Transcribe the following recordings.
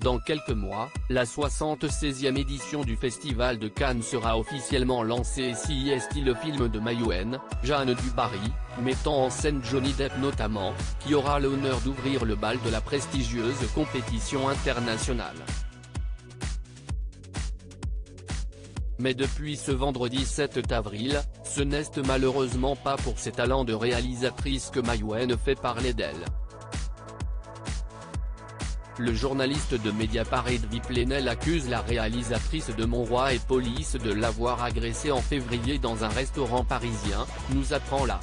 Dans quelques mois, la 76e édition du Festival de Cannes sera officiellement lancée et CIST, le film de Maïwenn, Jeanne du Barry, mettant en scène Johnny Depp notamment, qui aura l'honneur d'ouvrir le bal de la prestigieuse compétition internationale. Mais depuis ce vendredi 7 avril, ce n'est malheureusement pas pour ses talents de réalisatrice que Maïwenn fait parler d'elle. Le journaliste de Mediapart Edwy Plenel accuse la réalisatrice de Mon Roi et Police de l'avoir agressée en février dans un restaurant parisien, nous apprend la.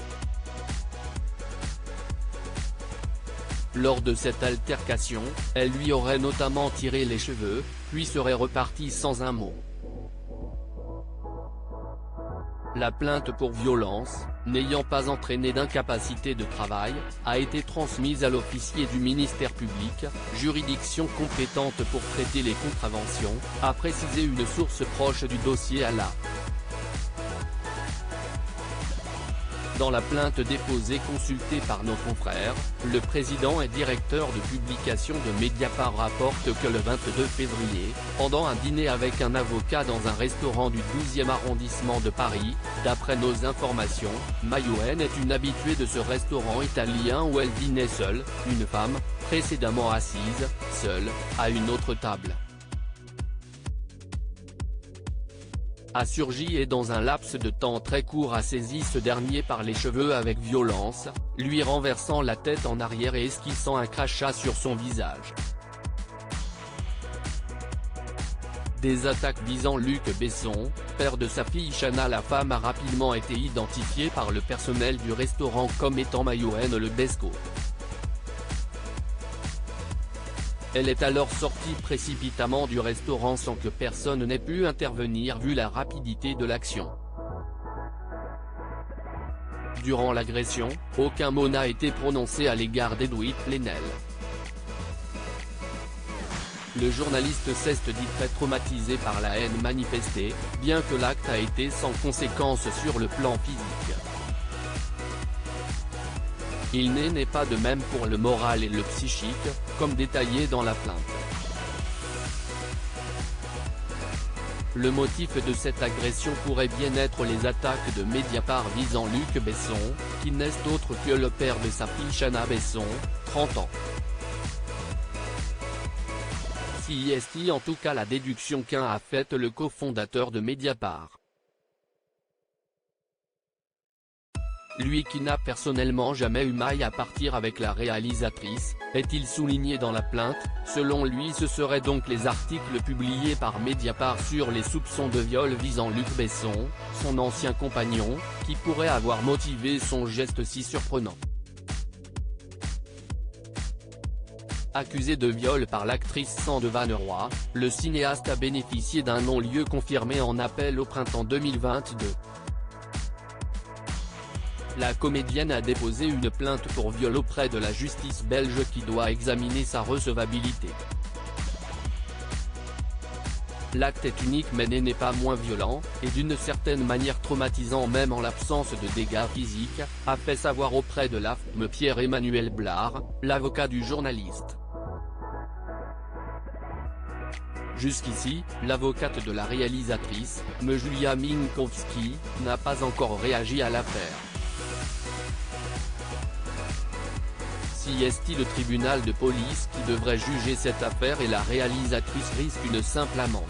Lors de cette altercation, elle lui aurait notamment tiré les cheveux, puis serait repartie sans un mot. La plainte pour violence, n'ayant pas entraîné d'incapacité de travail, a été transmise à l'officier du ministère public, juridiction compétente pour traiter les contraventions, a précisé une source proche du dossier à la. Dans la plainte déposée consultée par nos confrères, le président et directeur de publication de Mediapart rapporte que le 22 février, pendant un dîner avec un avocat dans un restaurant du 12e arrondissement de Paris, d'après nos informations, Maïwenn est une habituée de ce restaurant italien où elle dînait seule, une femme, précédemment assise, seule, à une autre table. A surgi et dans un laps de temps très court a saisi ce dernier par les cheveux avec violence, lui renversant la tête en arrière et esquissant un crachat sur son visage. Des attaques visant Luc Besson, père de sa fille Chana. La femme a rapidement été identifiée par le personnel du restaurant comme étant Maïwenn Lebesco. Elle est alors sortie précipitamment du restaurant sans que personne n'ait pu intervenir vu la rapidité de l'action. Durant l'agression, aucun mot n'a été prononcé à l'égard d'Edwy Plenel. Le journaliste s'est dit très traumatisé par la haine manifestée, bien que l'acte a été sans conséquence sur le plan physique. Il n'est pas de même pour le moral et le psychique, comme détaillé dans la plainte. Le motif de cette agression pourrait bien être les attaques de Mediapart visant Luc Besson, qui n'est autre que le père de sa fille Chana Besson, 30 ans. CIST en tout cas la déduction qu'un a faite le cofondateur de Mediapart. Lui qui n'a personnellement jamais eu maille à partir avec la réalisatrice, est-il souligné dans la plainte. Selon lui, ce seraient donc les articles publiés par Mediapart sur les soupçons de viol visant Luc Besson, son ancien compagnon, qui pourraient avoir motivé son geste si surprenant. Accusé de viol par l'actrice Sande Vanneroy, le cinéaste a bénéficié d'un non-lieu confirmé en appel au printemps 2022. La comédienne a déposé une plainte pour viol auprès de la justice belge qui doit examiner sa recevabilité. L'acte est unique mais n'est pas moins violent, et d'une certaine manière traumatisant même en l'absence de dégâts physiques, a fait savoir auprès de l'AFM Pierre-Emmanuel Blard, l'avocat du journaliste. Jusqu'ici, l'avocate de la réalisatrice, Julia Minkowski, n'a pas encore réagi à l'affaire. CIST le tribunal de police qui devrait juger cette affaire et la réalisatrice risque une simple amende.